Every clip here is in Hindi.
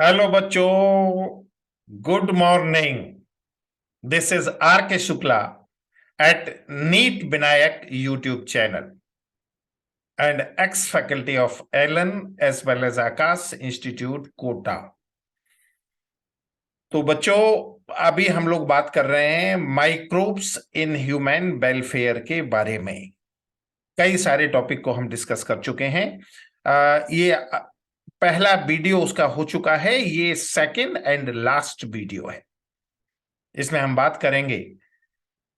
हेलो बच्चों, good morning. This is R K Shukla at NEET Vinayak YouTube channel and ex faculty of Allen as well as Aakash Institute Kota. तो बच्चों, अभी हम लोग बात कर रहे हैं माइक्रोब्स इन ह्यूमन वेलफेयर के बारे में। कई सारे टॉपिक को हम डिस्कस कर चुके हैं। ये पहला वीडियो उसका हो चुका है, ये सेकंड एंड लास्ट वीडियो है। इसमें हम बात करेंगे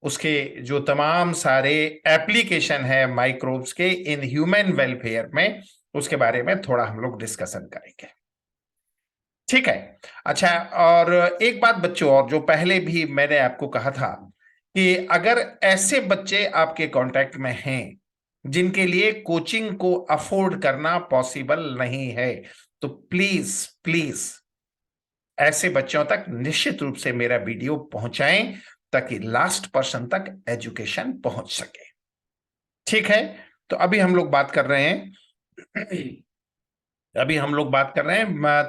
उसके जो तमाम सारे एप्लीकेशन है माइक्रोब्स के इन ह्यूमन वेलफेयर में, उसके बारे में थोड़ा हम लोग डिस्कशन करेंगे। ठीक है। अच्छा, और एक बात बच्चों, और जो पहले भी मैंने आपको कहा था कि अगर ऐसे बच्चे आपके कांटेक्ट में हैं जिनके लिए कोचिंग को अफोर्ड करना पॉसिबल नहीं है, तो प्लीज प्लीज ऐसे बच्चों तक निश्चित रूप से मेरा वीडियो पहुंचाएं ताकि लास्ट पर्सन तक एजुकेशन पहुंच सके। ठीक है। तो अभी हम लोग बात कर रहे हैं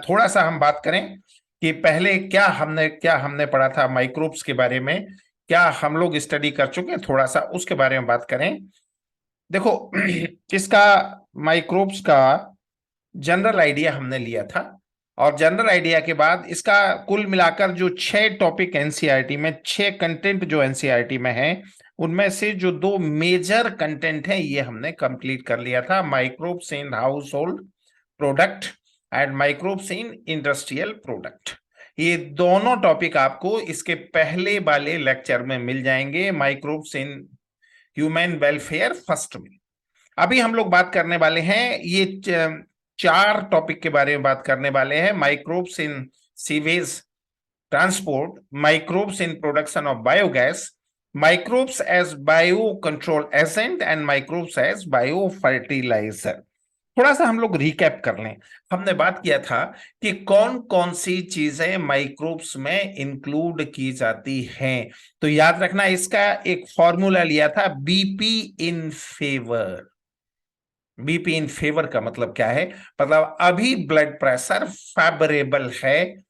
थोड़ा सा हम बात करें कि पहले क्या हमने पढ़ा था माइक्रोब्स के बारे में, क्या हम लोग स्टडी कर चुके हैं, थोड़ा सा उसके बारे में बात करें। देखो, इसका माइक्रोब्स का जनरल आइडिया हमने लिया था, और जनरल आइडिया के बाद इसका कुल मिलाकर जो 6 टॉपिक एनसीईआरटी में, 6 कंटेंट जो एनसीईआरटी में है, उनमें से जो 2 मेजर कंटेंट है ये हमने कंप्लीट कर लिया था। Microbes in house hold product and microbes in industrial product. ये दोनों टॉपिक आपको इसके पहले वाले लेक्चर में मिल जाएंगे, microbes in human welfare first में। अभी हम लोग बात करने वाले हैं, ये 4 टॉपिक के बारे में बात करने वाले हैं। Microbes in sewage transport, microbes in production of biogas, microbes as bio control agent and microbes as bio fertilizer. थोड़ा सा हम लोग रिकैप कर लें। हमने बात किया था कि कौन कौन सी चीजें माइक्रोब्स में इंक्लूड की जाती हैं। तो याद रखना, इसका एक फॉर्मूला लिया था, BP in favour. BP in favour का मतलब क्या है? मतलब अभी ब्लड प्रेशर फेवरेबल है,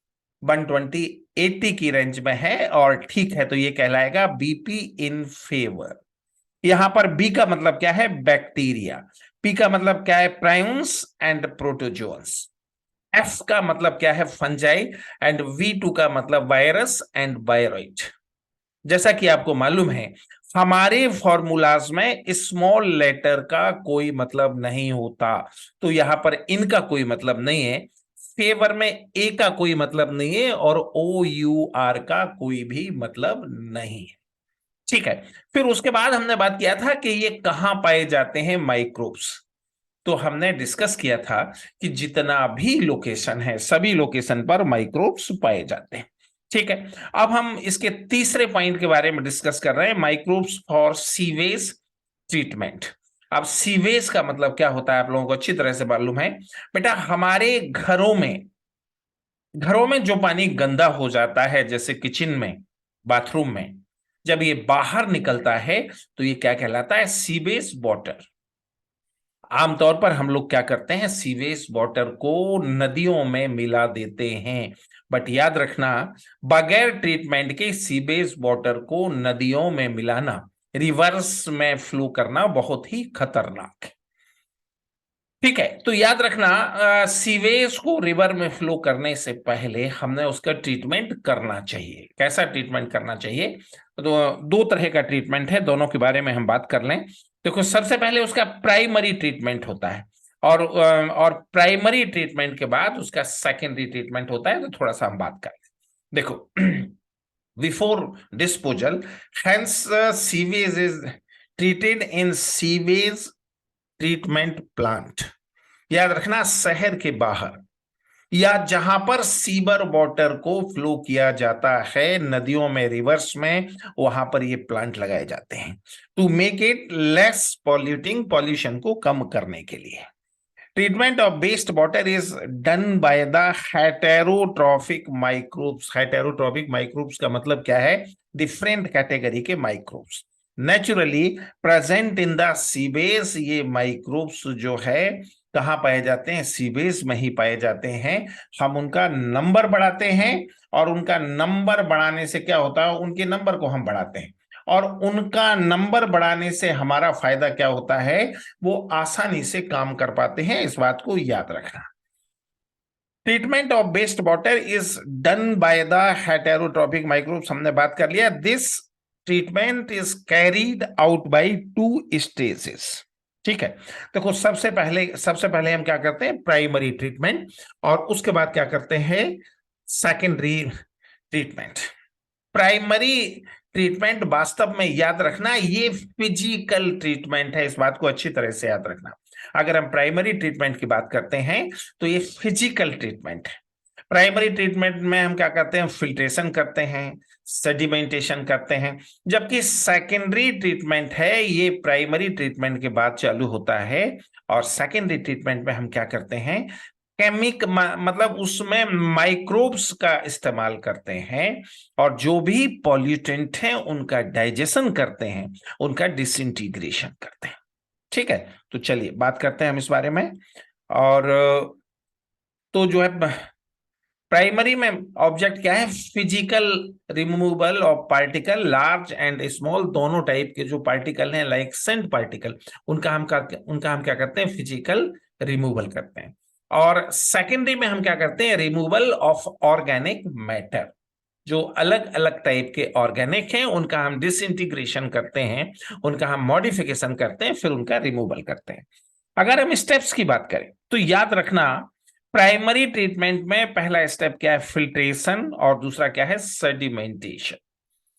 120/80 की रेंज में है और ठीक है, तो ये कहलाएगा बीपी इन फेवर। यहां पर बी का मतलब क्या है? बैक्टीरिया। पी का मतलब क्या है? प्रायूंस एंड प्रोटोजोन्स। एफ का मतलब क्या है? फंजाई। एंड V2 का मतलब वायरस एंड वायरॉइड। जैसा कि आपको मालूम है, हमारे फॉर्मूलाज में स्मॉल लेटर का कोई मतलब नहीं होता, तो यहां पर इनका कोई मतलब नहीं है। फेवर में ए का कोई मतलब नहीं है और OUR का कोई भी मतलब नहीं है। ठीक है। फिर उसके बाद हमने बात किया था कि ये कहां पाए जाते हैं माइक्रोब्स। तो हमने डिस्कस किया था कि जितना भी लोकेशन है, सभी लोकेशन पर माइक्रोब्स पाए जाते हैं। ठीक है। अब हम इसके तीसरे पॉइंट के बारे में डिस्कस कर रहे हैं, माइक्रोब्स फॉर सीवेज ट्रीटमेंट। अब सीवेज का मतलब क्या होता है आप लोगों को अच्छी तरह से मालूम है। बेटा, हमारे घरों में जो पानी गंदा हो जाता है, जैसे किचन में, बाथरूम में, जब ये बाहर निकलता है तो ये क्या कहलाता है? Sewage water. आमतौर पर हम लोग क्या करते हैं? सीवेज वाटर को नदियों में मिला देते हैं। बट याद रखना, बगैर ट्रीटमेंट के सीवेज वाटर को नदियों में मिलाना, रिवर्स में फ्लो करना बहुत ही खतरनाक है। ठीक है। तो याद रखना, सीवेज को रिवर में फ्लो करने से पहले हमने उसका ट्रीटमेंट करना चाहिए। कैसा ट्रीटमेंट करना चाहिए? तो 2 तरह का ट्रीटमेंट है, दोनों के बारे में हम बात कर लें। देखो, सबसे पहले उसका प्राइमरी ट्रीटमेंट होता है, और प्राइमरी ट्रीटमेंट के बाद उसका सेकेंडरी ट्रीटमेंट होता है। तो थोड़ा सा हम बात कर लें। देखो, before disposal, hence sewage is treated in sewage treatment plant. याद रखना, शहर के बाहर या जहां पर सीवर वाटर को फ्लो किया जाता है नदियों में, रिवर्स में, वहां पर ये प्लांट लगाए जाते हैं to make it less polluting, pollution को कम करने के लिए। Treatment of waste water is done by the heterotrophic microbes. Heterotrophic microbes का मतलब क्या है? डिफरेंट कैटेगरी के microbes naturally present in the sewage. ये माइक्रोब्स जो है कहाँ पाए जाते हैं? सीवेज में ही पाए जाते हैं। हम उनका नंबर बढ़ाते हैं और उनका नंबर बढ़ाने से क्या होता है? उनके नंबर को हम बढ़ाते हैं और उनका नंबर बढ़ाने से हमारा फायदा क्या होता है? वो आसानी से काम कर पाते हैं। इस बात को याद रखना। Treatment of waste water is done by the heterotrophic microbes, हमने बात कर लिया। This treatment is carried out by 2 stages. ठीक है, देखो सबसे पहले हम क्या करते हैं? प्राइमरी ट्रीटमेंट, और उसके बाद क्या करते हैं? Secondary treatment. प्राइमरी ट्रीटमेंट वास्तव में याद रखना ये फिजिकल ट्रीटमेंट है। इस बात को अच्छी तरह से याद रखना। अगर हम प्राइमरी ट्रीटमेंट की बात करते हैं तो ये फिजिकल ट्रीटमेंट है। प्राइमरी ट्रीटमेंट में हम क्या करते हैं? फिल्ट्रेशन करते हैं, सेडिमेंटेशन करते हैं। जबकि सेकेंडरी ट्रीटमेंट है ये प्राइमरी ट्रीटमेंट के बाद चालू होता है। और सेकेंडरी ट्रीटमेंट में हम क्या करते हैं? मतलब उसमें माइक्रोब्स का इस्तेमाल करते हैं और जो भी पॉल्यूटेंट हैं उनका डाइजेशन करते हैं, उनका डिसइंटीग्रेशन करते हैं। ठीक है, तो चलिए बात करते हैं हम इस बारे में। और तो जो है प्राइमरी में ऑब्जेक्ट क्या है? Physical removal of particle, large and small, दोनों टाइप के जो पार्टिकल हैं लाइक सेंट पार्टिकल, उनका हम क्या करते हैं? फिजिकल रिमूवल करते हैं। और सेकेंडरी में हम क्या करते हैं? रिमूवल ऑफ ऑर्गेनिक मैटर, जो अलग अलग टाइप के ऑर्गेनिक हैं उनका हम डिसइंटीग्रेशन करते हैं, उनका हम मॉडिफिकेशन करते हैं, फिर उनका रिमूवल करते हैं। अगर हम स्टेप्स की बात करें तो याद रखना, प्राइमरी ट्रीटमेंट में पहला स्टेप क्या है? फिल्ट्रेशन, और दूसरा क्या है? सेडिमेंटेशन।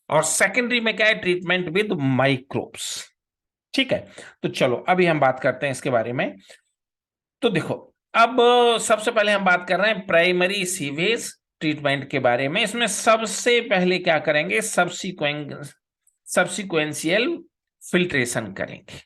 और सेकेंडरी में क्या है? Treatment with microbes. ठीक है, तो चलो अभी हम बात करते हैं इसके बारे में। तो देखो, अब सबसे पहले हम बात कर रहे हैं प्राइमरी सीवेज ट्रीटमेंट के बारे में। इसमें सबसे पहले क्या करेंगे? सब्सिक्वेंशियल फिल्ट्रेशन करेंगे।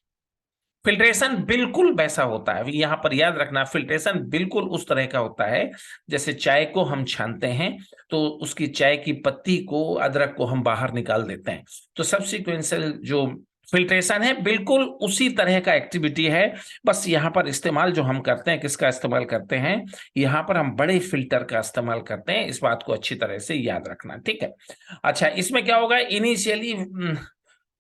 फिल्ट्रेशन बिल्कुल वैसा होता है, यहां पर याद रखना, फिल्ट्रेशन बिल्कुल उस तरह का होता है जैसे चाय को हम छानते हैं तो उसकी चाय की पत्ती को, अदरक को हम बाहर निकाल देते हैं। तो सब्सिक्वेंशियल जो फिल्ट्रेशन है बिल्कुल उसी तरह का एक्टिविटी है। बस यहाँ पर इस्तेमाल जो हम करते हैं, किसका इस्तेमाल करते हैं? यहाँ पर हम बड़े फिल्टर का इस्तेमाल करते हैं। इस बात को अच्छी तरह से याद रखना। ठीक है, अच्छा, इसमें क्या होगा? इनिशियली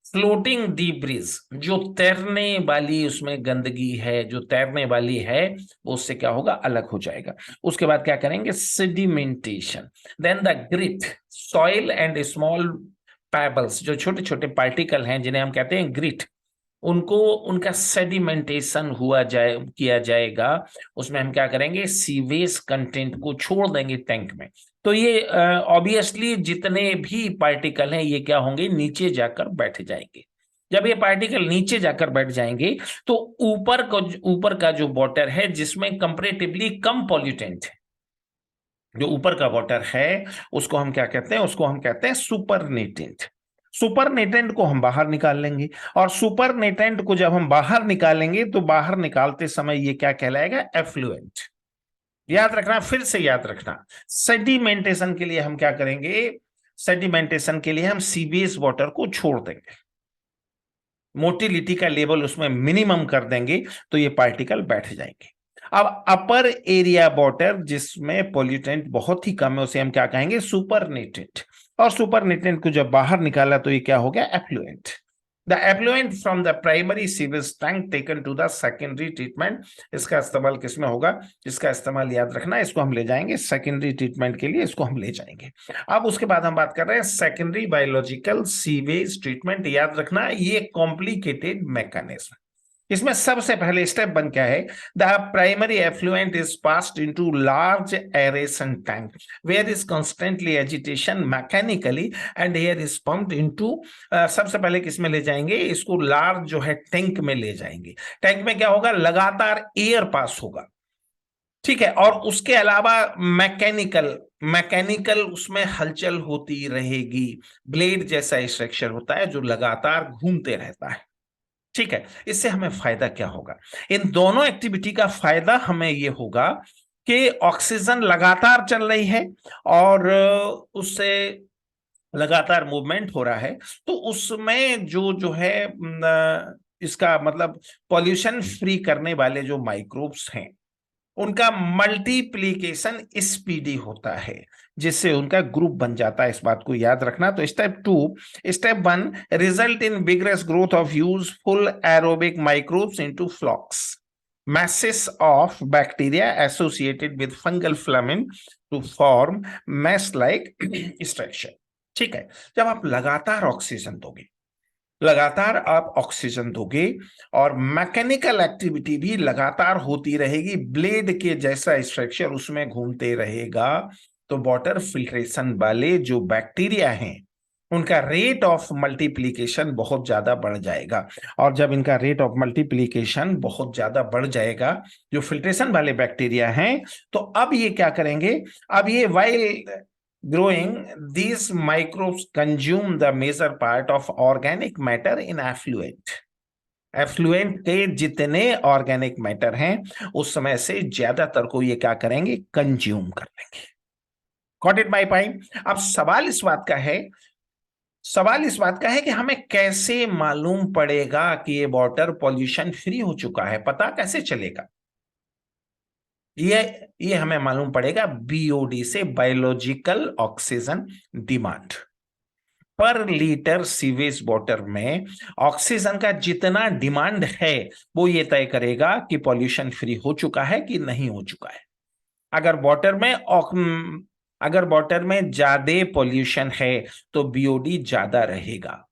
फ्लोटिंग डीब्रीज, जो तैरने वाली उसमें गंदगी है, जो तैरने वाली है, वो उससे क्या होगा? अलग हो जाएगा। उसके बाद क्या करेंगे? Sedimentation. Then the grit, soil and small pebbles, जो छोटे छोटे पार्टिकल हैं जिन्हें हम कहते हैं ग्रिट, उनको उनका सेडिमेंटेशन किया जाएगा। उसमें हम क्या करेंगे? सीवेज कंटेंट को छोड़ देंगे टैंक में। तो ये ऑब्वियसली जितने भी पार्टिकल हैं ये क्या होंगे? नीचे जाकर बैठ जाएंगे। जब ये पार्टिकल नीचे जाकर बैठ जाएंगे तो ऊपर का जो वाटर है जिसमें कंपैरेटिवली कम पॉल्यूटेंट है, जो ऊपर का वाटर है उसको हम क्या कहते हैं? उसको हम कहते हैं सुपरनेटेंट। सुपरनेटेंट को हम बाहर निकाल लेंगे, और सुपरनेटेंट को जब हम बाहर निकालेंगे तो बाहर निकालते समय ये क्या कहलाएगा? एफ्लुएंट। याद रखना, फिर से याद रखना, सेडिमेंटेशन के लिए हम क्या करेंगे? सेडिमेंटेशन के लिए हम सीवेज वाटर को छोड़ देंगे, मोटिलिटी का लेवल उसमें मिनिमम कर देंगे, तो ये पार्टिकल बैठ जाएंगे। अब अपर एरिया वाटर जिसमें पोल्यूटेंट बहुत ही कम है उसे हम क्या कहेंगे? सुपरनेटेंट। और सुपरनेटेंट को जब बाहर निकाला तो ये क्या हो गया? Effluent. The effluent from the primary sewage tank taken to the secondary treatment, इसका इस्तेमाल किसमें होगा? इसका इस्तेमाल याद रखना, इसको हम ले जाएंगे सेकेंडरी ट्रीटमेंट के लिए, इसको हम ले जाएंगे। अब उसके बाद हम बात कर रहे हैं सेकेंडरी बायोलॉजिकल सीवेज ट्रीटमेंट। याद रखना ये कॉम्प्लिकेटेड मैकेनिज्म। इसमें सबसे पहले स्टेप बन क्या है? The primary effluent is passed into large aeration tank where is constantly agitation mechanically and air is pumped into. सबसे पहले किस में ले जाएंगे? इसको लार्ज जो है टैंक में ले जाएंगे। टैंक में क्या होगा? लगातार एयर पास होगा। ठीक है, और उसके अलावा मैकेनिकल उसमें हलचल होती रहेगी। ब्लेड जैसा स्ट्रक्चर होता है जो लगातार घूमते रहता है। ठीक है, इससे हमें फायदा क्या होगा? इन दोनों एक्टिविटी का फायदा हमें ये होगा कि ऑक्सीजन लगातार चल रही है और उससे लगातार मूवमेंट हो रहा है, तो उसमें जो जो है इसका मतलब पॉल्यूशन फ्री करने वाले जो माइक्रोब्स हैं उनका मल्टीप्लीकेशन स्पीडी होता है, जिससे उनका ग्रुप बन जाता है। इस बात को याद रखना। तो step one, result in vigorous growth of useful aerobic microbes into flocs, masses of bacteria associated with fungal filament to form mesh like structure। ठीक है, जब आप लगातार आप ऑक्सीजन दोगे और मैकेनिकल एक्टिविटी भी लगातार होती रहेगी, ब्लेड के जैसा स्ट्रक्चर उसमें घूमते रहेगा, तो वाटर फिल्ट्रेशन वाले जो बैक्टीरिया हैं उनका रेट ऑफ मल्टीप्लीकेशन बहुत ज्यादा बढ़ जाएगा। और जब इनका रेट ऑफ मल्टीप्लीकेशन बहुत ज्यादा बढ़ जाएगा, जो फिल्ट्रेशन वाले बैक्टीरिया हैं, तो अब ये क्या करेंगे, अब ये while growing, these microbes consume the major part of organic matter in effluent। Effluent के जितने ऑर्गेनिक मैटर हैं उस समय से ज्यादातर को ये क्या करेंगे, कंज्यूम कर लेंगे। Got it my point. अब सवाल इस बात का है कि हमें कैसे मालूम पड़ेगा कि ये वाटर पॉल्यूशन फ्री हो चुका है, पता कैसे चलेगा? ये हमें मालूम पड़ेगा बीओडी से, बायोलॉजिकल ऑक्सीजन डिमांड। पर लीटर सीवेज वाटर में ऑक्सीजन का जितना डिमांड है वो ये तय करेगा कि पॉल्यूशन फ्री हो चुका है कि नहीं हो चुका है। अगर वाटर में ज्यादा पॉल्यूशन है तो बीओडी ज्यादा रहेगा।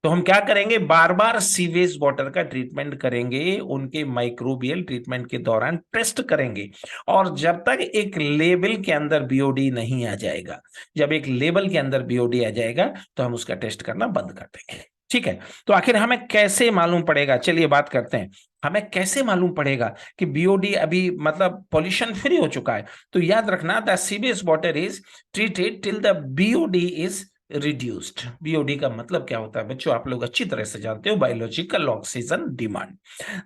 तो हम क्या करेंगे, बार बार सीवेज वाटर का ट्रीटमेंट करेंगे, उनके माइक्रोबियल ट्रीटमेंट के दौरान टेस्ट करेंगे, और जब तक एक लेवल के अंदर बीओडी नहीं आ जाएगा, जब एक लेवल के अंदर बीओडी आ जाएगा तो हम उसका टेस्ट करना बंद कर देंगे। ठीक है, तो आखिर हमें कैसे मालूम पड़ेगा, चलिए बात करते हैं। हमें कैसे मालूम पड़ेगा कि बीओडी अभी मतलब पॉल्यूशन फ्री हो चुका है? तो याद रखना, the sewage water is treated till the BOD is reduced. BOD का मतलब क्या होता है बच्चों, आप लोग अच्छी तरह से जानते हो, biological oxygen demand.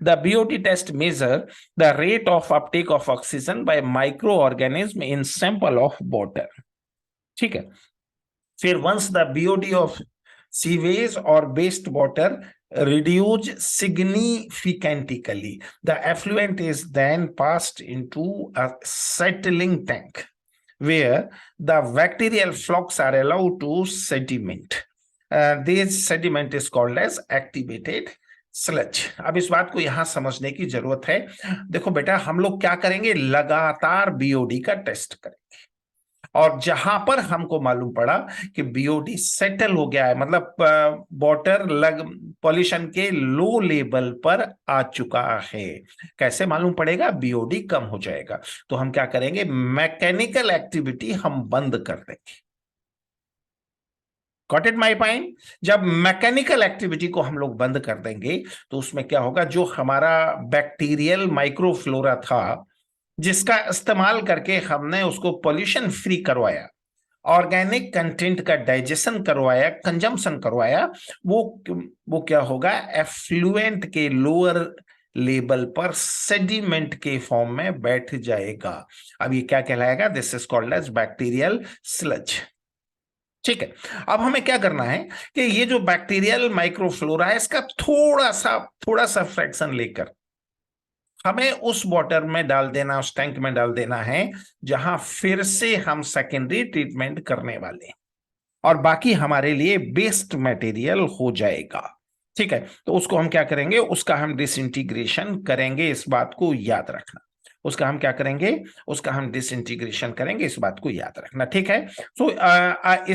The BOD test measure the rate of uptake of oxygen by microorganism in sample of water. ठीक है, फिर once the BOD of sewage और waste water reduce significantly, the effluent is then passed into a settling tank where the bacterial flocks are allowed to sediment। This sediment is called as activated sludge। अब इस बात को यहां समझने की जरूरत है। देखो बेटा, हम लोग क्या करेंगे, लगातार बीओडी का टेस्ट करेंगे, और जहां पर हमको मालूम पड़ा कि बीओडी सेटल हो गया है, मतलब वाटर पॉल्यूशन के लो लेवल पर आ चुका है, कैसे मालूम पड़ेगा, बीओडी कम हो जाएगा, तो हम क्या करेंगे, मैकेनिकल एक्टिविटी हम बंद कर देंगे। Got it my point. जब मैकेनिकल एक्टिविटी को हम लोग बंद कर देंगे तो उसमें क्या होगा, जो हमारा बैक्टीरियल माइक्रोफ्लोरा था जिसका इस्तेमाल करके हमने उसको पॉल्यूशन फ्री करवाया, ऑर्गेनिक कंटेंट का डाइजेशन करवाया, कंजम्पशन करवाया, वो क्या होगा, एफ्लुएंट के लोअर लेवल पर सेडिमेंट के फॉर्म में बैठ जाएगा। अब ये क्या कहलाएगा, this is called as bacterial sludge. ठीक है, अब हमें क्या करना है कि ये जो बैक्टीरियल माइक्रोफ्लोरा है इसका थोड़ा सा फ्रैक्शन लेकर हमें उस वाटर में डाल देना, उस टैंक में डाल देना है जहां फिर से हम सेकेंडरी ट्रीटमेंट करने वाले हैं, और बाकी हमारे लिए बेस्ट मटेरियल हो जाएगा। ठीक है, तो उसको हम क्या करेंगे, उसका हम डिसइंटीग्रेशन करेंगे, इस बात को याद रखना। उसका हम क्या करेंगे, उसका हम डिसइंटीग्रेशन करेंगे, इस बात को याद रखना। ठीक है, so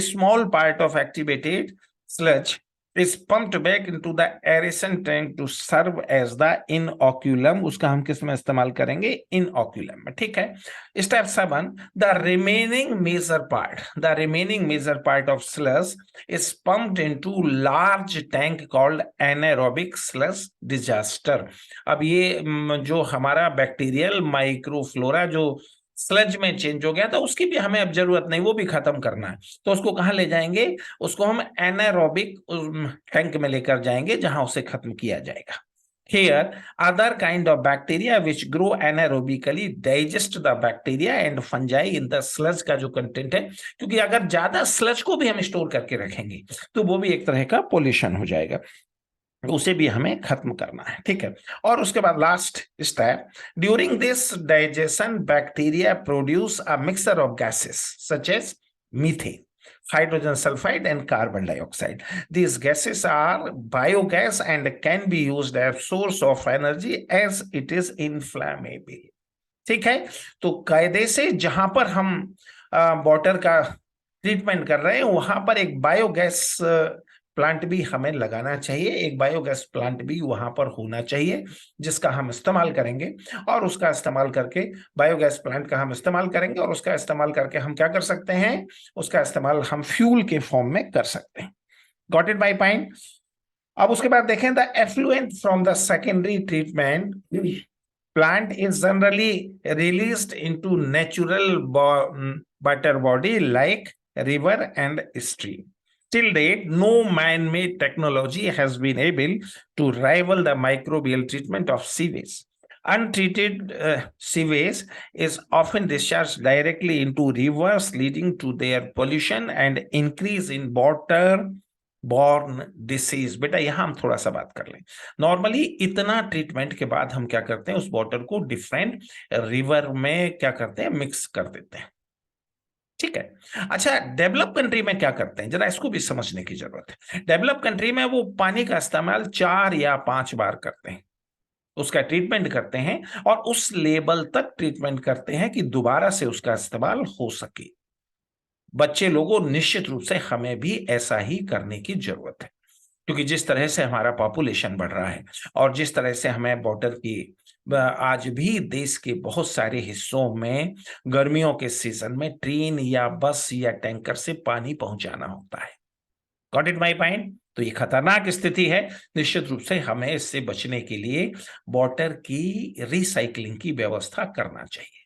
small part of activated sludge is pumped back into the aeration tank to serve as the inoculum। उसका हम किस में इस्तेमाल करेंगे, inoculum में। ठीक है, step 7, the remaining major part of sludge is pumped into large tank called anaerobic sludge digester। अब ये जो हमारा बैक्टीरियल माइक्रोफ्लोरा जो स्लज में चेंज हो गया था उसकी भी हमें अब जरूरत नहीं, वो भी खत्म करना है, तो उसको कहां ले जाएंगे, उसको हम एनारोबिक टैंक में लेकर जाएंगे जहां उसे खत्म किया जाएगा। Here, other kind of bacteria which grow anaerobically digest the bacteria and fungi in the sludge का जो कंटेंट है, क्योंकि अगर ज्यादा स्लज को भी हम स्टोर करके रखेंगे तो वो भी एक तरह का पोल्यूशन हो जाएगा। उसे भी हमें खत्म करना है, ठीक है। और उसके बाद last step, during this digestion bacteria produce a mixture of gases such as methane, hydrogen sulfide and carbon dioxide. These gases are biogas and can be used as source of energy as it is inflammable. ठीक है, तो कायदे से जहां पर हम वाटर का ट्रीटमेंट कर रहे हैं वहां पर एक बायोगैस प्लांट भी हमें लगाना चाहिए, एक बायोगैस प्लांट भी वहां पर होना चाहिए जिसका हम इस्तेमाल करेंगे, और उसका इस्तेमाल करके, बायोगैस प्लांट का हम इस्तेमाल करेंगे और उसका इस्तेमाल करके हम क्या कर सकते हैं, उसका इस्तेमाल हम फ्यूल के फॉर्म में कर सकते हैं। Got it my point. अब उसके बाद देखें, the effluent from the secondary treatment plant is generally released into natural water body like river and stream. Till date, no man-made technology has been able to rival the microbial treatment of sewage. Untreated sewage is often discharged directly into rivers, leading to their pollution and increase in water born disease. बेटा यहां हम थोड़ा सा बात कर लें। नॉर्मली इतना ट्रीटमेंट के बाद हम क्या करते हैं, उस वाटर को डिफरेंट रिवर में क्या करते हैं, मिक्स कर देते हैं, ठीक है। अच्छा, डेवलप कंट्री में क्या करते हैं, जरा इसको भी समझने की जरूरत है। डेवलप कंट्री में वो पानी का इस्तेमाल 4 या 5 बार करते हैं, उसका ट्रीटमेंट करते हैं और उस लेवल तक ट्रीटमेंट करते हैं कि दोबारा से उसका इस्तेमाल हो सके। बच्चे लोगों, निश्चित रूप से हमें भी ऐसा ही करने की जरूरत है, क्योंकि जिस तरह से हमारा पॉपुलेशन बढ़ रहा है और जिस तरह से हमें वाटर की आज भी देश के बहुत सारे हिस्सों में गर्मियों के सीजन में ट्रेन या बस या टैंकर से पानी पहुंचाना होता है। Got it my point. तो ये खतरनाक स्थिति है, निश्चित रूप से हमें इससे बचने के लिए वाटर की रिसाइकलिंग की व्यवस्था करना चाहिए,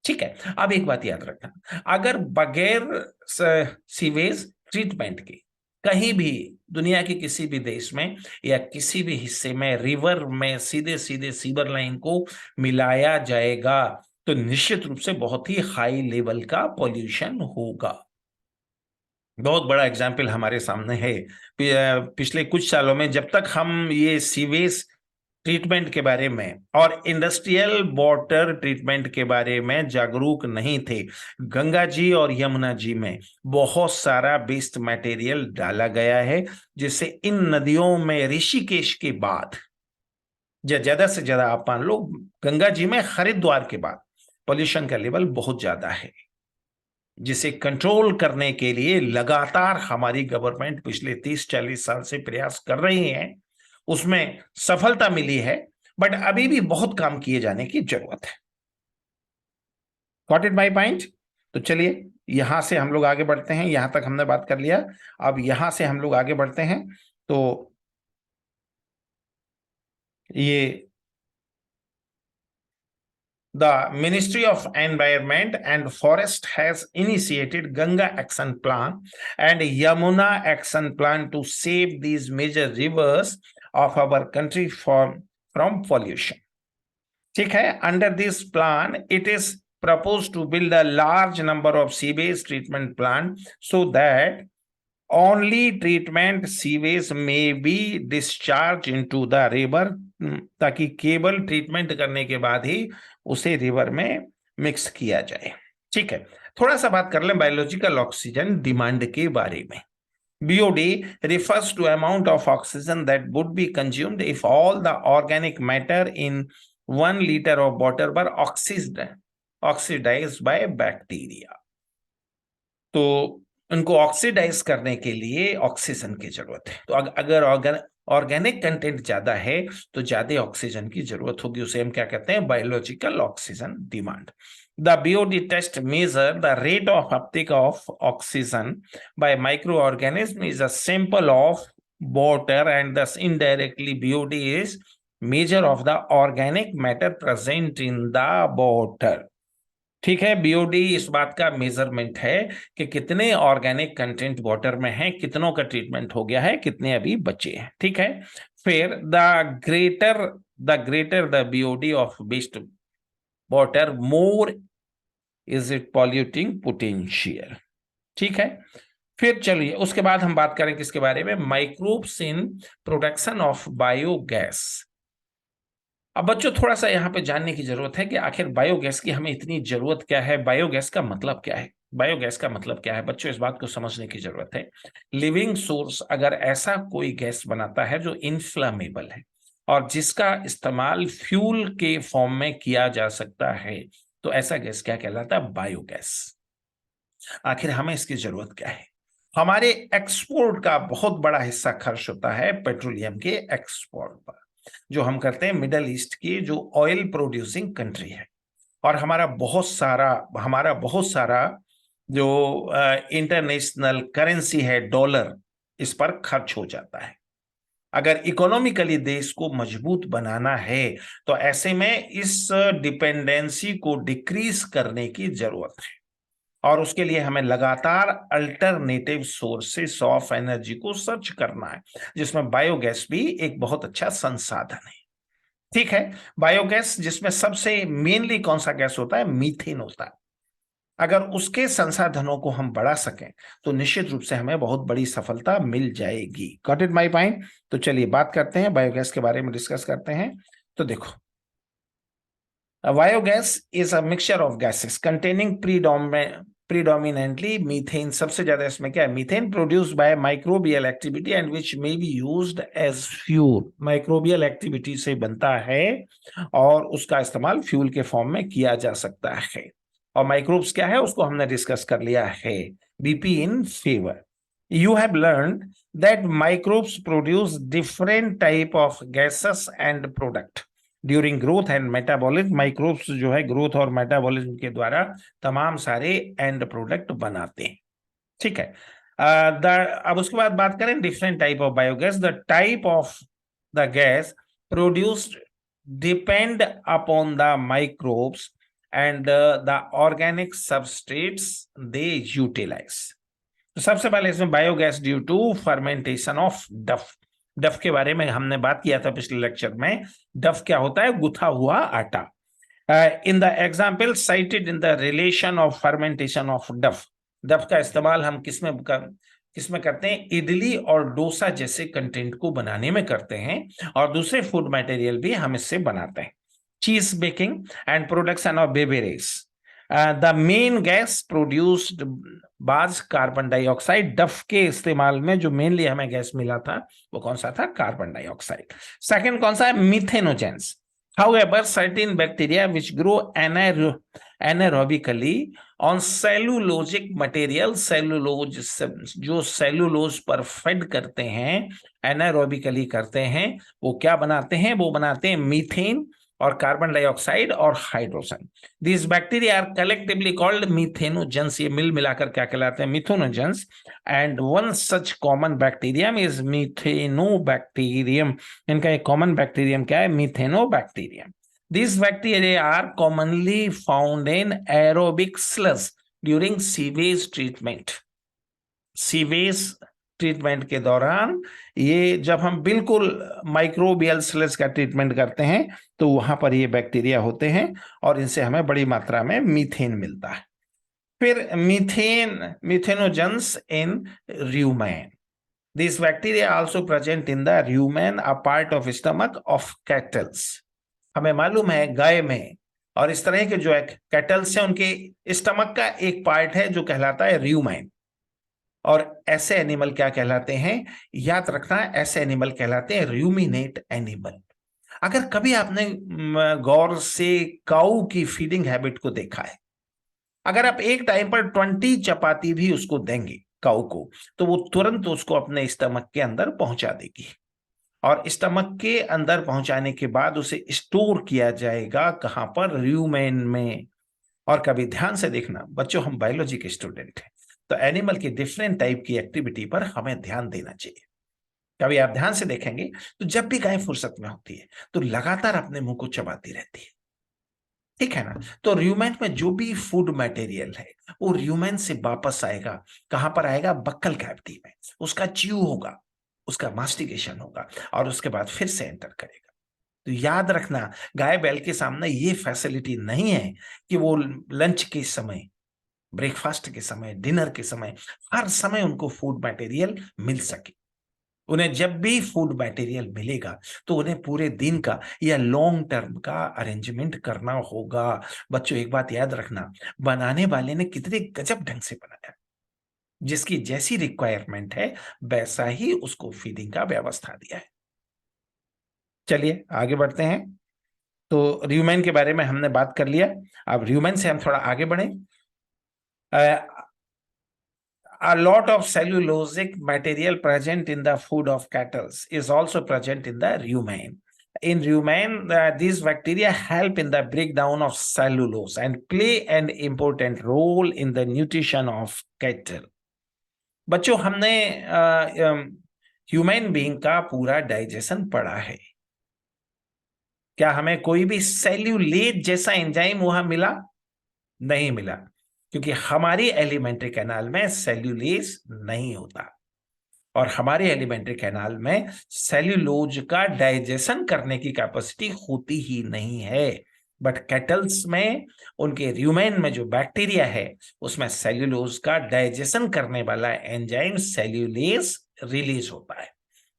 ठीक है। अब एक बात याद रखना, अगर बगैर सीवेज ट्रीटमेंट के कहीं भी दुनिया के किसी भी देश में या किसी भी हिस्से में रिवर में सीधे सीधे सीवर लाइन को मिलाया जाएगा तो निश्चित रूप से बहुत ही हाई लेवल का पॉल्यूशन होगा। बहुत बड़ा एग्जाम्पल हमारे सामने है। पिछले कुछ सालों में जब तक हम ये सीवेज ट्रीटमेंट के बारे में और इंडस्ट्रियल वाटर ट्रीटमेंट के बारे में जागरूक नहीं थे, गंगा जी और यमुना जी में बहुत सारा वेस्ट मटेरियल डाला गया है, जिससे इन नदियों में ऋषिकेश के बाद ज्यादा से ज्यादा आप मान लो गंगा जी में हरिद्वार के बाद पॉल्यूशन का लेवल बहुत ज्यादा है, जिसे कंट्रोल करने के लिए लगातार हमारी गवर्नमेंट पिछले 30-40 साल से प्रयास कर रही है। उसमें सफलता मिली है, बट अभी भी बहुत काम किए जाने की जरूरत है। Got it my point. तो चलिए यहां से हम लोग आगे बढ़ते हैं, यहां तक हमने बात कर लिया। अब यहां से हम लोग आगे बढ़ते हैं, तो ये the Ministry of Environment and Forest has initiated Ganga Action Plan and Yamuna Action Plan to save these major rivers of our country from pollution. ठीक है, under this plan, it is proposed to build a large number of sewage treatment plants so that only treatment sewage may be discharged into the river, ताकि केवल ट्रीटमेंट करने के बाद ही उसे रिवर में मिक्स किया जाए, ठीक है। थोड़ा सा बात कर लें बायोलॉजिकल ऑक्सीजन डिमांड के बारे में। BOD refers to amount of oxygen that would be consumed if all the organic matter in 1 liter of water were oxidized by bacteria. तो उनको ऑक्सीडाइज करने के लिए ऑक्सीजन की जरूरत है। तो अगर ऑर्गेनिक कंटेंट ज्यादा है तो ज्यादा ऑक्सीजन की जरूरत होगी, उसे हम क्या कहते हैं, biological oxygen demand. The BOD test measure the rate of uptake of oxygen by microorganism is a sample of water and thus indirectly BOD is measure of the organic matter present in the water. ठीक है, BOD इस बात का मेजरमेंट है कि कितने ऑर्गेनिक कंटेंट वाटर में है, कितनों का ट्रीटमेंट हो गया है, कितने अभी बचे हैं, ठीक है। फिर greater the BOD of waste water more is it polluting potential, ठीक है। फिर चलिए उसके बाद हम बात करें किसके बारे में, microbes in production of biogas. अब बच्चों थोड़ा सा यहाँ पे जानने की जरूरत है कि आखिर बायोगैस की हमें इतनी जरूरत क्या है, बायोगैस का मतलब क्या है। बायोगैस का मतलब क्या है बच्चों, इस बात को समझने की जरूरत है। लिविंग सोर्स अगर ऐसा कोई गैस बनाता है जो इनफ्लामेबल है और जिसका इस्तेमाल फ्यूल के फॉर्म में किया जा सकता है, तो ऐसा गैस क्या कहलाता है, बायोगैस। आखिर हमें इसकी जरूरत क्या है। हमारे एक्सपोर्ट का बहुत बड़ा हिस्सा खर्च होता है पेट्रोलियम के एक्सपोर्ट पर, जो हम करते हैं मिडल ईस्ट की जो ऑयल प्रोड्यूसिंग कंट्री है। और हमारा बहुत सारा जो इंटरनेशनल करेंसी है डॉलर, इस पर खर्च हो जाता है। अगर इकोनॉमिकली देश को मजबूत बनाना है तो ऐसे में इस डिपेंडेंसी को डिक्रीज करने की जरूरत है, और उसके लिए हमें लगातार अल्टरनेटिव सोर्सेस ऑफ एनर्जी को सर्च करना है, जिसमें बायोगैस भी एक बहुत अच्छा संसाधन है। ठीक है, बायोगैस जिसमें सबसे मेनली कौन सा गैस होता है, मीथेन होता है। अगर उसके संसाधनों को हम बढ़ा सकें तो निश्चित रूप से हमें बहुत बड़ी सफलता मिल जाएगी। Got it my point. तो चलिए बात करते हैं बायोगैस के बारे में, डिस्कस करते हैं। तो देखो, biogas is a mixture of gases containing predominantly methane. सबसे ज्यादा इसमें क्या है, methane, produced by microbial activity and which may be used as fuel. Microbial activity से बनता है और उसका इस्तेमाल फ्यूल के फॉर्म में किया जा सकता है। और माइक्रोब्स क्या है उसको हमने डिस्कस कर लिया है, BP in favour. You have learn that microbes produce different type of gases and product during growth and metabolism. Microbes जो है ग्रोथ और मेटाबॉलिज्म के द्वारा तमाम सारे एंड प्रोडक्ट बनाते हैं। ठीक है। अब उसके बाद बात करें different type of biogas. The type of the gas produced depend upon the microbes and the organic substrates they utilize. तो सबसे पहले इसमें biogas due to fermentation of डफ। डफ के बारे में हमने बात किया था पिछले लेक्चर में। डफ क्या होता है, गुथा हुआ आटा। In the example cited in the relation of fermentation of डफ। डफ का इस्तेमाल हम किसमें करते हैं, इडली और डोसा जैसे कंटेंट को बनाने में करते हैं, और दूसरे फूड मटेरियल भी हम इससे बनाते हैं। चीज baking and production of beverage. The main gas produced बाज कार्बन डाइऑक्साइड। डफ के इस्तेमाल में जो मेनली हमें गैस मिला था वो कौन सा था, कार्बन डाइऑक्साइड। सेकंड कौन सा है, methanogens. However, certain bacteria which grow anaerobically on cellulosic material, जो सेलुलोज पर फेड करते हैं, एनारोबिकली करते हैं, वो क्या बनाते हैं, वो बनाते हैं मीथेन और कार्बन डाइऑक्साइड और hydrogen. These bacteria are collectively called methanogens। ये मिल मिलाकर क्या कहलाते हैं, methanogens. And one such common bacterium is methanobacterium. इनका एक कॉमन बैक्टीरियम क्या है, methanobacterium. These bacteria are commonly found in aerobic sludge during sewage treatment। Sewage treatment के दौरान, ये जब हम बिल्कुल माइक्रोबियल स्लज का ट्रीटमेंट करते हैं तो वहां पर ये बैक्टीरिया होते हैं और इनसे हमें बड़ी मात्रा में मीथेन मिलता है। फिर methanogens in rumen। This bacteria also present in the rumen, a part of stomach of kettles. हमें मालूम है गाय में और इस तरह के जो कैटल्स हैं उनके स्टमक का एक पार्ट है जो कहलाता है rumen। और ऐसे एनिमल क्या कहलाते हैं, याद रखना, ऐसे एनिमल कहलाते हैं रूमिनेट एनिमल। अगर कभी आपने गौर से काऊ की फीडिंग हैबिट को देखा है, अगर आप एक टाइम पर 20 चपाती भी उसको देंगे काऊ को, तो वो तुरंत उसको अपने स्टमक के अंदर पहुंचा देगी, और स्टमक के अंदर पहुंचाने के बाद उसे स्टोर किया जाएगा कहां पर, रूमेन में। और कभी ध्यान से देखना बच्चों, हम बायोलॉजी के स्टूडेंट हैं, तो एनिमल की डिफरेंट टाइप की एक्टिविटी पर हमें ध्यान देना चाहिए। कभी आप ध्यान से देखेंगे तो जब भी गाय फुर्सत में होती है तो लगातार अपने मुंह को चबाती रहती है, ठीक है ना। तो र्यूमेन में जो भी फूड मटेरियल है वो र्यूमेन से वापस आएगा, कहां पर आएगा, बक्कल कैविटी में। उसका च्यू होगा, उसका मास्टिकेशन होगा, और उसके बाद फिर से एंटर करेगा। तो याद रखना, गाय बैल के सामने ये फैसिलिटी नहीं है कि वो लंच के समय ब्रेकफास्ट के समय, डिनर के समय, हर समय उनको फूड मटेरियल मिल सके। उन्हें जब भी फूड मटेरियल मिलेगा तो उन्हें पूरे दिन का या लॉन्ग टर्म का अरेंजमेंट करना होगा। बच्चों एक बात याद रखना, बनाने वाले ने कितने गजब ढंग से बनाया, जिसकी जैसी रिक्वायरमेंट है वैसा ही उसको फीडिंग का व्यवस्था दिया है। चलिए आगे बढ़ते हैं। तो र्यूमेन के बारे में हमने बात कर लिया। अब र्यूमेन से हम थोड़ा आगे बढ़े। A lot of cellulosic material present in the food of cattle is also present in the rumen. In rumen, these bacteria help in the breakdown of cellulose and play an important role in the nutrition of cattle. बच्चों हमने ह्यूमन बीइंग का पूरा डाइजेशन पढ़ा है। क्या हमें कोई भी सेल्यूलेट जैसा एंजाइम वहां मिला? नहीं मिला, क्योंकि हमारी एलिमेंट्री कैनाल में सेल्यूलेज नहीं होता और हमारे एलिमेंट्री कैनाल में सेल्यूलोज का डाइजेशन करने की कैपेसिटी होती ही नहीं है। बट कैटल्स में, उनके र्यूमेन में जो बैक्टीरिया है उसमें सेल्यूलोज का डाइजेशन करने वाला एंजाइम सेल्यूलेज रिलीज होता है,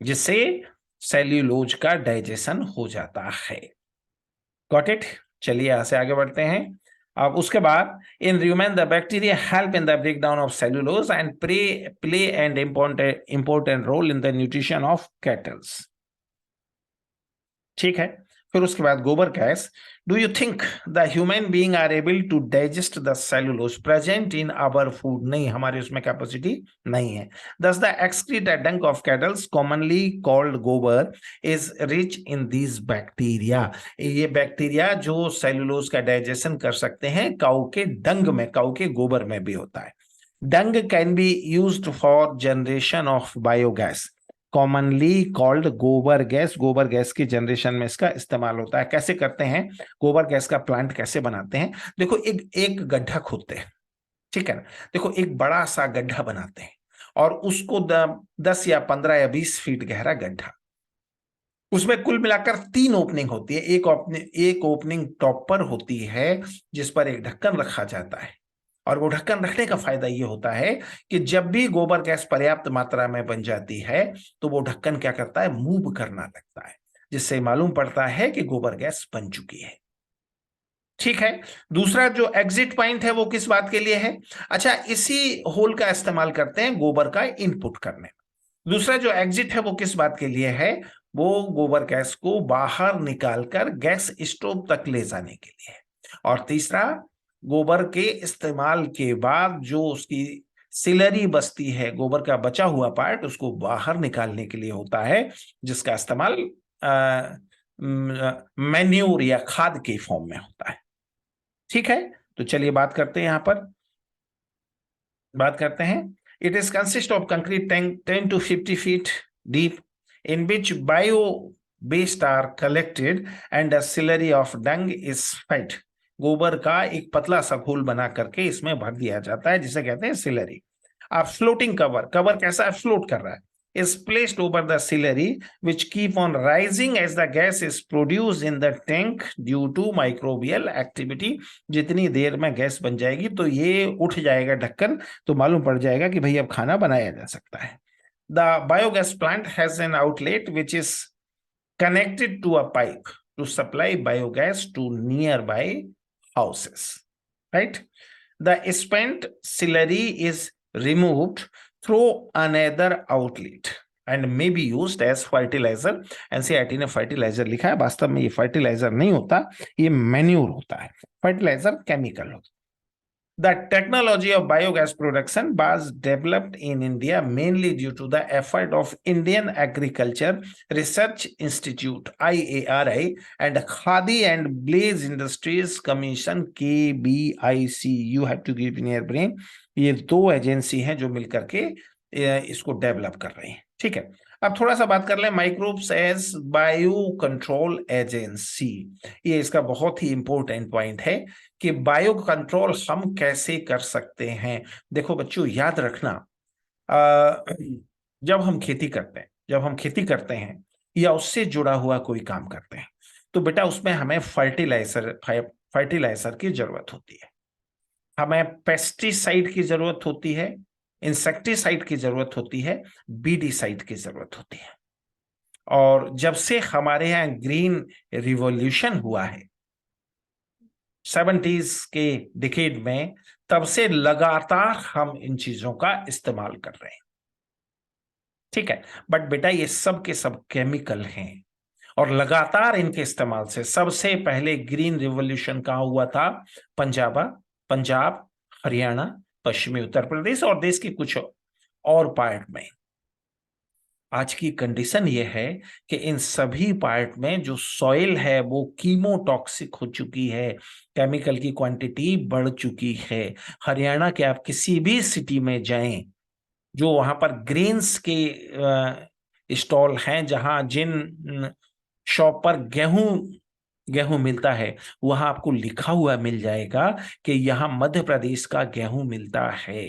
जिससे सेल्यूलोज का डाइजेशन हो जाता है। Got it? चलिए यहां से आगे बढ़ते हैं। अब उसके बाद in human the bacteria help in the breakdown of cellulose and play and important role in the nutrition of cattles. ठीक है। फिर उसके बाद गोबर gas. Do you think the human being are able to digest the cellulose present in our food? नहीं, हमारे उसमें कैपेसिटी नहीं है। Thus the excreta dung of kettles commonly called गोबर is rich in this bacteria. ये बैक्टीरिया जो सेल्यूलोज का डाइजेशन कर सकते हैं काऊ के डंग में, काऊ के गोबर में भी होता है। Dung can be used for generation of biogas commonly called gobar gas. गोबर गैस की जनरेशन में इसका इस्तेमाल होता है। कैसे करते हैं? गोबर गैस का प्लांट कैसे बनाते हैं? देखो, एक गड्ढा खोदते हैं, ठीक है ना। देखो, एक बड़ा सा गड्ढा बनाते हैं और उसको 10 या 15 या 20 फीट गहरा गड्ढा, उसमें कुल मिलाकर 3 ओपनिंग होती है। एक ओपनिंग टॉप पर होती है जिस पर एक ढक्कन रखा जाता है, और वो ढक्कन रखने का फायदा ये होता है कि जब भी गोबर गैस पर्याप्त मात्रा में बन जाती है तो वो ढक्कन क्या करता है? मूव करना लगता है, जिससे मालूम पड़ता है कि गोबर गैस बन चुकी है। ठीक है। दूसरा जो एग्जिट पॉइंट है वो किस बात के लिए है? अच्छा, इसी होल का इस्तेमाल करते हैं गोबर का इनपुट करने। दूसरा जो एग्जिट है वो किस बात के लिए है? वो गोबर गैस को बाहर निकालकर गैस स्टोव तक ले जाने के लिए है। और तीसरा, गोबर के इस्तेमाल के बाद जो उसकी सिलरी बचती है, गोबर का बचा हुआ पार्ट, उसको बाहर निकालने के लिए होता है, जिसका इस्तेमाल मैन्योर या खाद के फॉर्म में होता है। ठीक है, तो चलिए बात करते हैं, यहां पर बात करते हैं। It is consist of concrete tank 10 to 50 feet deep in which bio waste are collected and a slurry of dung is fed। गोबर का एक पतला सा घोल बना करके इसमें भर दिया जाता है, जिसे कहते हैं सिलरी। अब फ्लोटिंग कवर, कवर कैसा है? फ्लोट कर रहा है। is placed over the slurry which keep on rising as the gas is produced in the tank due to microbial activity। जितनी देर में गैस बन जाएगी तो ये उठ जाएगा ढक्कन, तो मालूम पड़ जाएगा कि भाई अब खाना बनाया जा सकता है। The biogas plant has an outlet which is connected to a pipe to supply biogas to nearby houses, right? The spent slurry is removed through another outlet and may be used as fertilizer। NCERT ने फर्टिलाइजर लिखा है, वास्तव में ये फर्टिलाइजर नहीं होता, ये मैन्यूर होता है। फर्टिलाइजर केमिकल होता है। The technology of biogas production was developed in India mainly due to the effort of Indian Agriculture Research Institute IARI and Khadi and Blaze Industries Commission KBIC। You have to give in your brain। ये 2 एजेंसी हैं जो मिलकर के इसको डेवलप कर रही हैं। ठीक है, अब थोड़ा सा बात कर लें microbes as bio control agency. ये इसका बहुत ही इंपॉर्टेंट पॉइंट है कि बायो कंट्रोल हम कैसे कर सकते हैं। देखो बच्चों, याद रखना, जब हम खेती करते हैं या उससे जुड़ा हुआ कोई काम करते हैं तो बेटा उसमें हमें फर्टिलाइजर की जरूरत होती है। हमें पेस्टिसाइड की जरूरत होती है, इंसेक्टिसाइड की जरूरत होती है, बीडीसाइड की जरूरत होती है। और जब से हमारे यहाँ ग्रीन रिवॉल्यूशन हुआ है 70s के डिकेड में, तब से लगातार हम इन चीजों का इस्तेमाल कर रहे हैं। ठीक है, बट बेटा ये सब के सब केमिकल हैं, और लगातार इनके इस्तेमाल से सबसे पहले ग्रीन रिवॉल्यूशन कहाँ हुआ था? पंजाब, हरियाणा, पश्चिमी उत्तर प्रदेश और देश के कुछ और पार्ट में। आज की कंडीशन ये है कि इन सभी पार्ट में जो सॉइल है वो कीमोटॉक्सिक हो चुकी है, केमिकल की क्वांटिटी बढ़ चुकी है। हरियाणा के आप किसी भी सिटी में जाएं, जो वहां पर ग्रेन्स के स्टॉल हैं, जहां जिन शॉप पर गेहूं मिलता है, वहां आपको लिखा हुआ मिल जाएगा कि यहां मध्य प्रदेश का गेहूं मिलता है।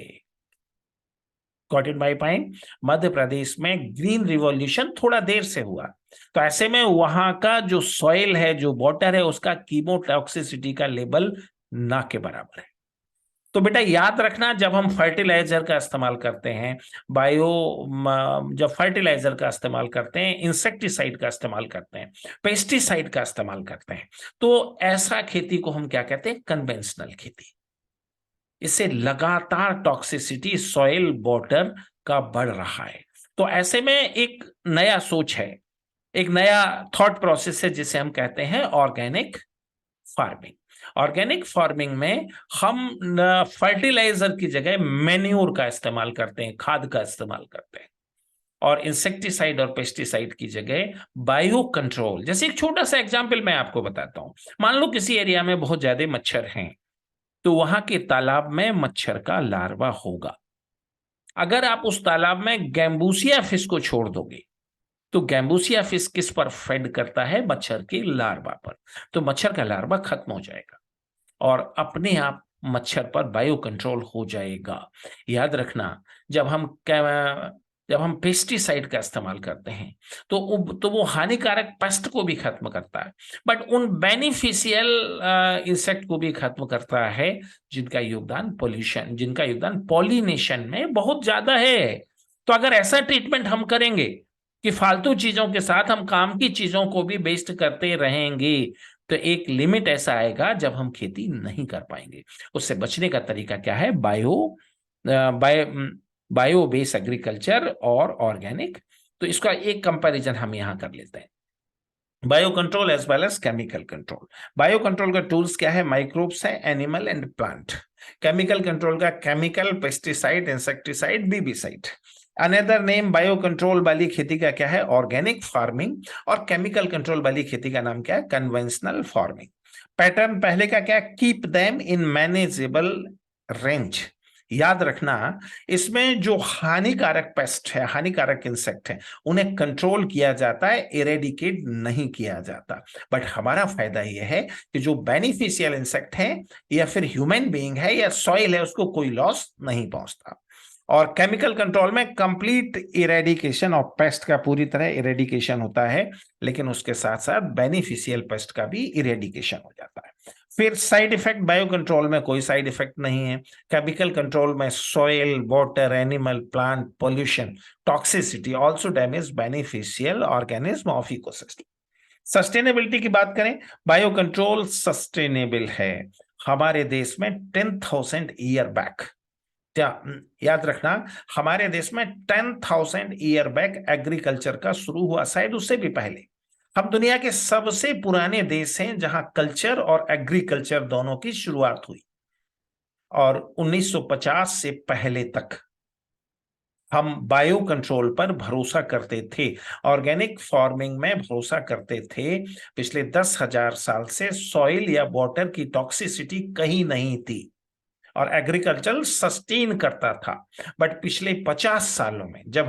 Got it my point? Madhya Pradesh में ग्रीन रिवॉल्यूशन थोड़ा देर से हुआ, तो ऐसे में वहां का जो सॉइल है, जो वाटर है, उसका कीमोटॉक्सिसिटी का लेवल ना के बराबर है। तो बेटा याद रखना, जब हम फर्टिलाइजर का इस्तेमाल करते हैं, जब फर्टिलाइजर का इस्तेमाल करते हैं, इंसेक्टिसाइड का इस्तेमाल करते हैं, पेस्टिसाइड का इस्तेमाल करते हैं, तो ऐसा खेती को हम क्या कहते हैं? कन्वेंशनल खेती। इससे लगातार टॉक्सिसिटी सॉइल वाटर का बढ़ रहा है। तो ऐसे में एक नया सोच है, एक नया थॉट प्रोसेस है, जिसे हम कहते हैं ऑर्गेनिक फार्मिंग। ऑर्गेनिक फार्मिंग में हम फर्टिलाइजर की जगह मैन्योर का इस्तेमाल करते हैं, खाद का इस्तेमाल करते हैं, और इंसेक्टिसाइड और पेस्टिसाइड की जगह बायो कंट्रोल। जैसे एक छोटा सा एग्जांपल मैं आपको बताता हूं। मान लो किसी एरिया में बहुत ज्यादा मच्छर हैं, तो वहां के तालाब में मच्छर का लार्वा होगा। अगर आप उस तालाब में गैम्बूसिया फिश को छोड़ दोगे, तो गैम्बूसिया फिश किस पर फेड करता है? मच्छर के लार्वा पर। तो मच्छर का लार्वा खत्म हो जाएगा और अपने आप मच्छर पर बायो कंट्रोल हो जाएगा। याद रखना, जब हम जब हम पेस्टिसाइड का इस्तेमाल करते हैं, तो वो हानिकारक पेस्ट को भी खत्म करता है, बट उन बेनिफिशियल इंसेक्ट को भी खत्म करता है जिनका योगदान पॉलिनेशन में बहुत ज्यादा है। तो अगर ऐसा ट्रीटमेंट हम करेंगे कि फालतू चीजों के साथ हम काम की चीजों को भी वेस्ट करते रहेंगे, तो एक लिमिट ऐसा आएगा जब हम खेती नहीं कर पाएंगे। उससे बचने का तरीका क्या है? बायो बेस एग्रीकल्चर और ऑर्गेनिक। तो इसका एक कंपैरिजन हम यहां कर लेते हैं, bio control as well as chemical control. Bio control का टूल्स क्या है? माइक्रोब्स है, animal and plant. Chemical control का chemical, pesticide, insecticide, weedicide. Another name bio control वाली खेती का क्या है? Organic farming. और केमिकल कंट्रोल वाली खेती का नाम क्या है? Conventional farming. पैटर्न पहले का क्या? Keep them in manageable range. याद रखना, इसमें जो हानिकारक पेस्ट है, हानिकारक इंसेक्ट है, उन्हें कंट्रोल किया जाता है, इरेडिकेट नहीं किया जाता। बट हमारा फायदा यह है कि जो बेनिफिशियल इंसेक्ट है या फिर ह्यूमन बीइंग है या सॉइल है, उसको कोई लॉस नहीं पहुंचता। और केमिकल कंट्रोल में कंप्लीट इरेडिकेशन ऑफ पेस्ट का पूरी तरह इरेडिकेशन होता है, लेकिन उसके साथ साथ बेनिफिशियल पेस्ट का भी इरेडिकेशन हो जाता है। फिर साइड इफेक्ट, बायो कंट्रोल में कोई साइड इफेक्ट नहीं है। केमिकल कंट्रोल में soil, water, animal, plant, pollution, toxicity also damage beneficial organism of ecosystem. Sustainability की बात करें, बायो कंट्रोल सस्टेनेबल है। हमारे देश में 10,000 ईयर बैक, याद रखना, हमारे देश में 10,000 ईयर बैक एग्रीकल्चर का शुरू हुआ, शायद उससे भी पहले। हम दुनिया के सबसे पुराने देश हैं जहां कल्चर और एग्रीकल्चर दोनों की शुरुआत हुई। और 1950 से पहले तक हम बायो कंट्रोल पर भरोसा करते थे, ऑर्गेनिक फार्मिंग में भरोसा करते थे। पिछले 10,000 साल से सॉइल या वाटर की टॉक्सिसिटी कहीं नहीं थी और एग्रीकल्चर सस्टेन करता था। बट पिछले 50 सालों में जब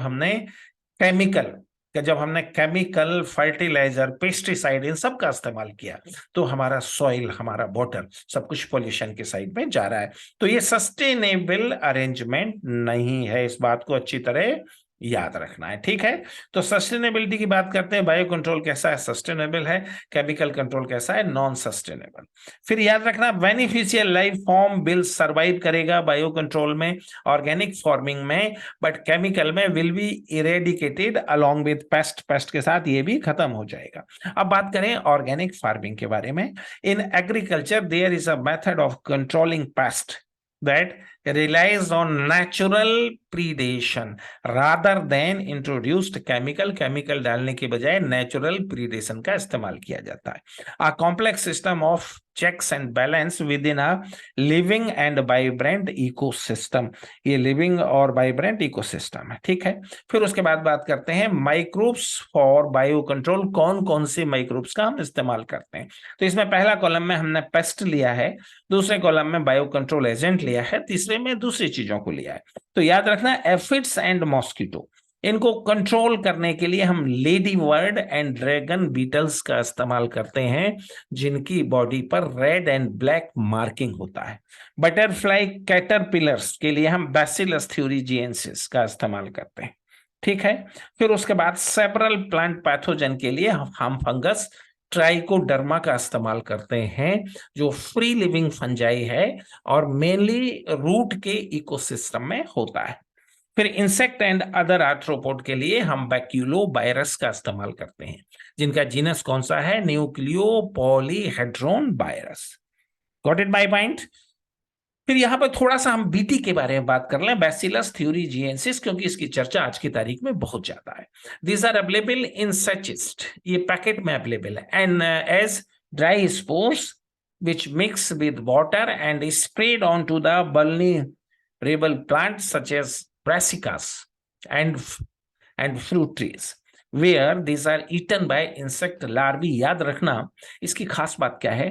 हमने केमिकल, फर्टिलाइजर, पेस्टिसाइड, इन सब का इस्तेमाल किया, तो हमारा सॉइल, हमारा वाटर, सब कुछ पॉल्यूशन के साइड में जा रहा है। तो ये सस्टेनेबल अरेंजमेंट नहीं है, इस बात को अच्छी तरह याद रखना है, ठीक है। तो सस्टेनेबिलिटी की बात करते हैं, बायो कंट्रोल कैसा है, सस्टेनेबल है, केमिकल कंट्रोल कैसा है, नॉन सस्टेनेबल। फिर याद रखना, beneficial life form will survive करेगा बायो कंट्रोल में, ऑर्गेनिक फार्मिंग में, बट केमिकल में will be eradicated along with paste, paste के साथ ये भी खत्म हो जाएगा। अब बात करें ऑर्गेनिक फार्मिंग के बारे में। In agriculture there is a method of controlling pest that relies on natural predation rather than introduced chemical, chemical डालने के बजाय नेचुरल प्रीडेशन का इस्तेमाल किया जाता है। A complex system of checks and balance within a living and vibrant ecosystem, ये लिविंग और वाइब्रेंट इकोसिस्टम है, ठीक है। फिर उसके बाद बात करते हैं माइक्रोब्स फॉर बायो कंट्रोल, कौन कौन से माइक्रोब्स का हम इस्तेमाल करते हैं। तो इसमें पहला कॉलम में हमने पेस्ट लिया है, दूसरे कॉलम में बायो कंट्रोल एजेंट लिया है, तीसरे में दूसरी चीजों को लिया है। तो याद रखना, एफिड्स एंड मॉस्किटो, इनको कंट्रोल करने के लिए हम lady bird and dragon beetles का इस्तेमाल करते हैं, जिनकी बॉडी पर रेड एंड ब्लैक मार्किंग होता है। बटरफ्लाई कैटरपिलर्स के लिए हम बैसिलस थ्यूरिजिएंसिस का इस्तेमाल करते हैं, ठीक है। फिर उसके बाद सेवरल प्लांट पैथोजन के लिए हम फंगस ट्राइकोडर्मा का इस्तेमाल करते हैं, जो फ्री लिविंग फंजाई है और मेनली रूट के इकोसिस्टम में होता है। फिर इंसेक्ट एंड अदर आर्थ्रोपोड के लिए हम बैक्यूलोबायरस का इस्तेमाल करते हैं, जिनका जीनस कौन सा है, nucleo polyhedron virus. Got it my point. फिर यहां पर थोड़ा सा हम बीटी के बारे में बात कर लें, बैसिलस थ्यूरिजिएंसिस, क्योंकि इसकी चर्चा आज की तारीख में बहुत ज्यादा है। These are available in sachets, ये पैकेट में अवेलेबल है, and as dry spores which mix with water and is sprayed onto the vulnerable plants such as brassicas and fruit trees where these are eaten by insect larvae। याद रखना इसकी खास बात क्या है,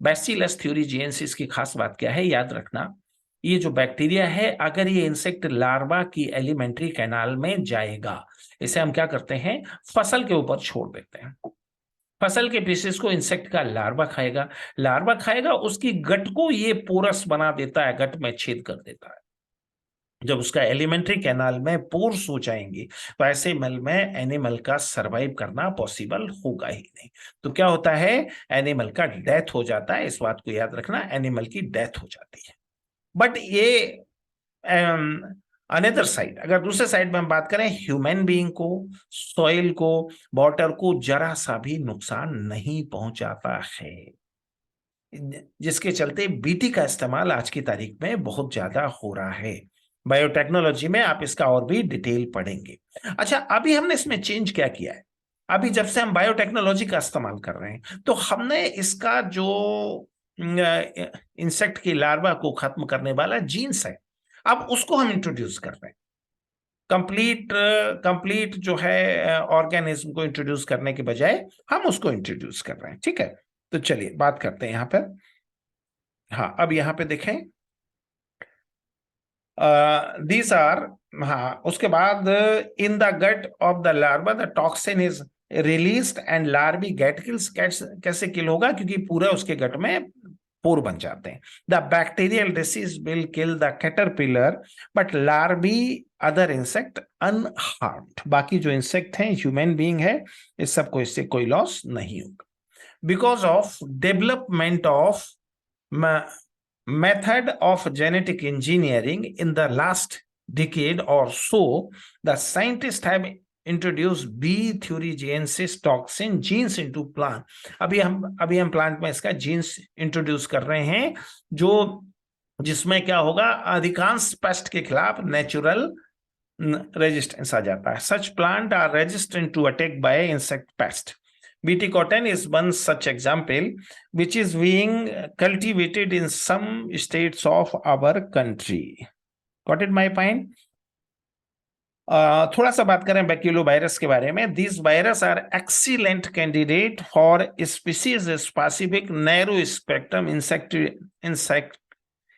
बैसिलस थ्यूरिजिएंसिस की खास बात क्या है, याद रखना ये जो बैक्टीरिया है, अगर ये इंसेक्ट लार्वा की एलिमेंट्री कैनाल में जाएगा, इसे हम क्या करते हैं, फसल के ऊपर छोड़ देते हैं। फसल के पीसेस को इंसेक्ट का लार्वा खाएगा, लार्वा खाएगा, उसकी गट को ये पोरस बना देता है, गट में छेद कर देता है। जब उसका एलिमेंट्री कैनाल में पोर्स हो जाएंगे, तो ऐसे मल में एनिमल का सरवाइव करना पॉसिबल होगा ही नहीं। तो क्या होता है, एनिमल का डेथ हो जाता है। इस बात को याद रखना, एनिमल की डेथ हो जाती है। बट ये अनदर साइड, अगर दूसरे साइड में हम बात करें, ह्यूमन बीइंग को, सॉइल को, वाटर को जरा सा भी नुकसान नहीं पहुंचाता है, जिसके चलते बीटी का इस्तेमाल आज की तारीख में बहुत ज्यादा हो रहा है। बायोटेक्नोलॉजी में आप इसका और भी डिटेल पढ़ेंगे। अच्छा, अभी हमने इसमें चेंज क्या किया है, अभी जब से हम बायोटेक्नोलॉजी का इस्तेमाल कर रहे हैं, तो हमने इसका जो इंसेक्ट की लार्वा को खत्म करने वाला जीन्स है, अब उसको हम इंट्रोड्यूस कर रहे हैं। कंप्लीट जो है ऑर्गेनिज्म को इंट्रोड्यूस करने के बजाय हम उसको इंट्रोड्यूस कर रहे हैं, ठीक है। तो चलिए बात करते हैं यहां पर। हाँ, अब यहां पे देखें, दीज आर, हाँ, उसके बाद in the gut of the larva the toxin is released and larvae get kills. कैसे किल होगा, क्योंकि पूरा उसके गट में पोर बन जाते हैं। The bacterial disease will kill the caterpillar but larvae other insect unharmed. बाकी जो इंसेक्ट हैं, ह्यूमन बीइंग है, इस सबको इससे कोई लॉस नहीं होगा। Because of development of method of genetic engineering in the last decade or so, the scientists have introduced B thurigiensis toxin genes into plant। अभी हम प्लांट में इसका जीन्स इंट्रोड्यूस कर रहे हैं, जो जिसमें क्या होगा, अधिकांश पेस्ट के खिलाफ नेचुरल रेजिस्टेंस आ जाता है। Such plant are resistant to attack by insect pest. BT cotton is one such example, which is being cultivated in some states of our country. Got it, my point? थोड़ा सा बात करें बैक्यूलोवायरस के बारे में। These viruses are excellent candidate for species specific narrow spectrum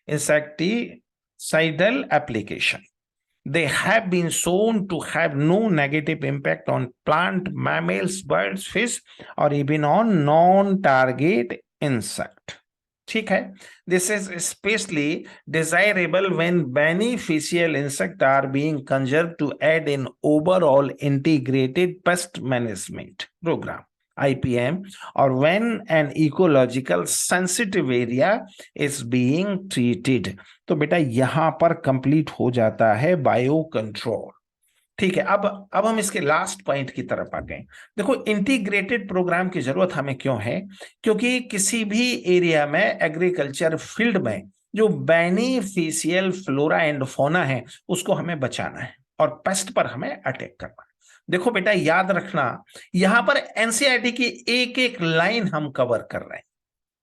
insecticidal application. They have been shown to have no negative impact on plant, mammals, birds, fish, or even on non-target insect. ठीक है। This is specially desirable when beneficial insect are being conserve to aid in overall integrated pest management program IPM, or when an ecological sensitive area is being treated। तो बेटा यहां पर कंप्लीट हो जाता है बायो कंट्रोल। ठीक है, अब हम इसके लास्ट पॉइंट की तरफ आ गए। देखो, इंटीग्रेटेड प्रोग्राम की जरूरत हमें क्यों है? क्योंकि किसी भी एरिया में, एग्रीकल्चर फील्ड में, जो बेनिफिशियल फ्लोरा एंड फौना है उसको हमें बचाना है और पेस्ट पर हमें अटैक करना है। देखो बेटा, याद रखना, यहां पर एनसीईआरटी की एक एक लाइन हम कवर कर रहे हैं,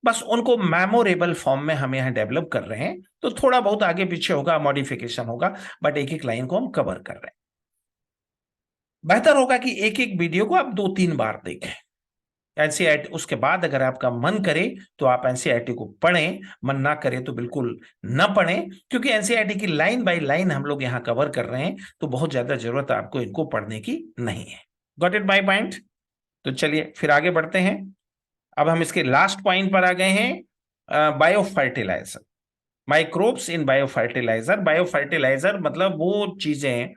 बस उनको मेमोरेबल फॉर्म में हम यहां डेवलप कर रहे हैं। तो थोड़ा बहुत आगे पीछे होगा, मॉडिफिकेशन होगा, बट एक एक लाइन को हम कवर कर रहे हैं। बेहतर होगा कि एक एक वीडियो को आप 2-3 बार देखें। एनसीईआरटी उसके बाद अगर आपका मन करे तो आप एनसीईआरटी को पढ़ें, मन ना करे तो बिल्कुल न पढ़ें, क्योंकि एनसीईआरटी की लाइन बाय लाइन हम लोग यहां कवर कर रहे हैं, तो बहुत ज्यादा जरूरत आपको इनको पढ़ने की नहीं है। Got it my point? तो चलिए फिर आगे बढ़ते हैं। अब हम इसके लास्ट पॉइंट पर आ गए हैं, bio fertilizer, microbes in bio fertilizer. Bio fertilizer मतलब वो चीजें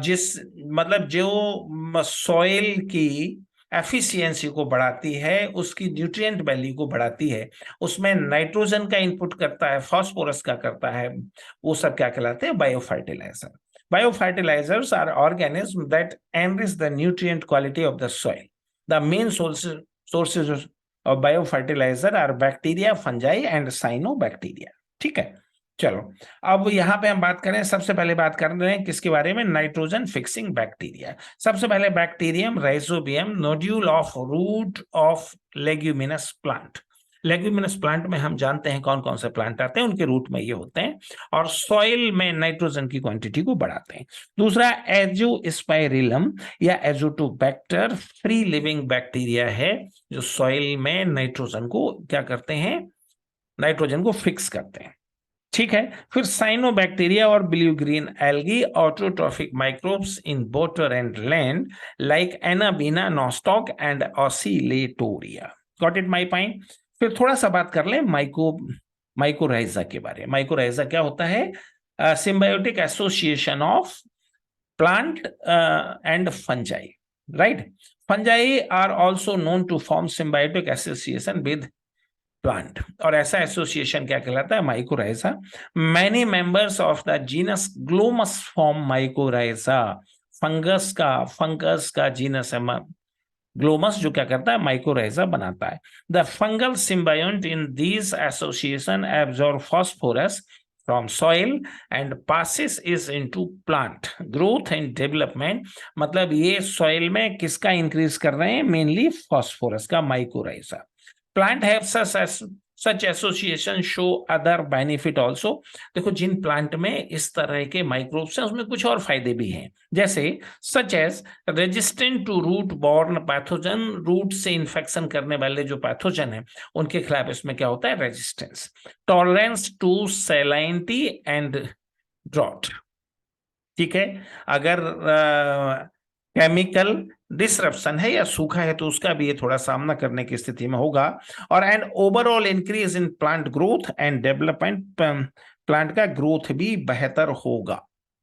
जिस मतलब जो सॉइल की एफिशिएंसी को बढ़ाती है, उसकी न्यूट्रिएंट वैल्यू को बढ़ाती है, उसमें नाइट्रोजन का इनपुट करता है, फास्फोरस का करता है, वो सब क्या कहलाते हैं? Bio fertilizer. Bio fertilizers are organism that enrich the nutrient quality of the soil. The main sources of bio fertilizer are bacteria, fungi and cyanobacteria. ठीक है, चलो अब यहां पे हम बात करें, सबसे पहले बात कर रहे हैं किसके बारे में? Nitrogen fixing bacteria. सबसे पहले bacterium rhizobium, nodule of root of leguminous plant. Leguminous plant में हम जानते हैं कौन कौन से प्लांट आते हैं, उनके रूट में ये होते हैं, और सॉइल में नाइट्रोजन की क्वांटिटी को बढ़ाते हैं। दूसरा एजोस्पाइरिलम या एजोटोबैक्टर, फ्री लिविंग बैक्टीरिया है जो सॉइल में नाइट्रोजन को क्या करते हैं? नाइट्रोजन को फिक्स करते हैं। ठीक है, फिर साइनोबैक्टीरिया और blue green algae, autotrophic microbes in water and land like anabaena, nostoc and Oscillatoria. Got it my point? फिर थोड़ा सा बात कर लें माइकोराइजा के बारे में। माइकोराइजा क्या होता है? Symbiotic association of plant and fungi, right? Fungi are also known to form symbiotic association with plant, और ऐसा एसोसिएशन क्या कहलाता है? Mycorrhiza. Many members of the genus Glomus form mycorrhiza. Fungus का जीनस है ग्लोमस, जो क्या करता है? माइकोराइजा बनाता है। The fungal symbiont in this association absorb phosphorus from soil and passes is into plant growth and development. मतलब ये सॉइल में किसका इंक्रीज कर रहे हैं? मेनली फास्फोरस का, mycorrhiza. Plant have such association show other benefit also. देखो, जिन प्लांट में इस तरह के माइक्रोब्स हैं उसमें कुछ और फायदे भी हैं, जैसे such as resistant to root borne pathogen. Root से इन्फेक्शन करने वाले जो पैथोजन है उनके खिलाफ इसमें क्या होता है? Resistance. Tolerance to salinity and drought. ठीक है, अगर केमिकल डिसरप्शन है या सूखा है तो उसका भी ये थोड़ा सामना करने की स्थिति में होगा। और and overall increase in plant growth and development, plant का ग्रोथ भी बेहतर होगा।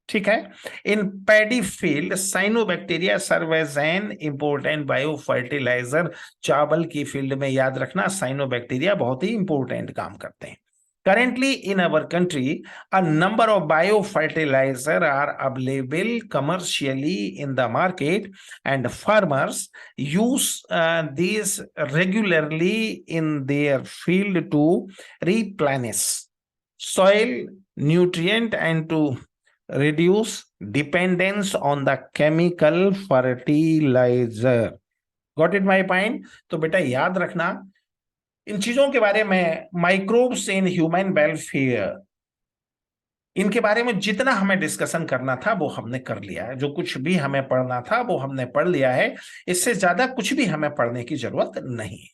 ठीक है, in paddy field cyanobacteria serve as an important bio fertilizer. चावल की फील्ड में याद रखना, साइनोबैक्टीरिया बहुत ही इंपोर्टेंट काम करते हैं। Currently in our country, a number of biofertilizer are available commercially in the market, and farmers use these regularly in their field to replenish soil nutrient and to reduce dependence on the chemical fertilizer. Got it my point? तो बेटा याद रखना इन चीजों के बारे में, माइक्रोब्स इन ह्यूमन वेलफेयर, इनके बारे में जितना हमें डिस्कशन करना था वो हमने कर लिया है। जो कुछ भी हमें पढ़ना था वो हमने पढ़ लिया है, इससे ज्यादा कुछ भी हमें पढ़ने की जरूरत नहीं है।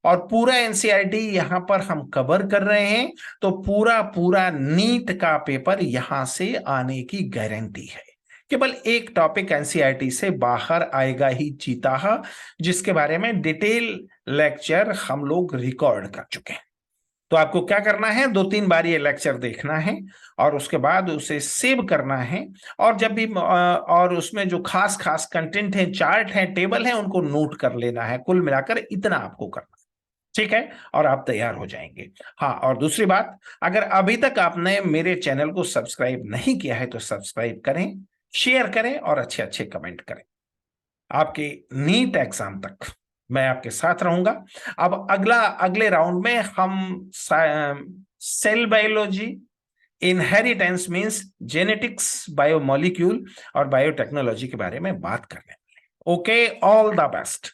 और पूरा एनसीईआरटी यहां पर हम कवर कर रहे हैं, तो पूरा नीट का पेपर यहां से आने की गारंटी है। केवल एक टॉपिक एनसीईआरटी से बाहर आएगा ही चीता, जिसके बारे में डिटेल लेक्चर हम लोग रिकॉर्ड कर चुके हैं। तो आपको क्या करना है, 2-3 बार ये लेक्चर देखना है और उसके बाद उसे सेव करना है। और जब भी और उसमें जो खास खास कंटेंट है, चार्ट है, टेबल है, उनको नोट कर लेना है। कुल मिलाकर इतना आपको करना है, ठीक है, और आप तैयार हो जाएंगे। हाँ, और दूसरी बात, अगर अभी तक आपने मेरे चैनल को सब्सक्राइब नहीं किया है तो सब्सक्राइब करें, शेयर करें और अच्छे अच्छे कमेंट करें। आपके नीट एग्जाम तक मैं आपके साथ रहूंगा। अब अगले राउंड में हम cell biology, inheritance means genetics, biomolecule और बायोटेक्नोलॉजी के बारे में बात करने वाले। Okay, all the best.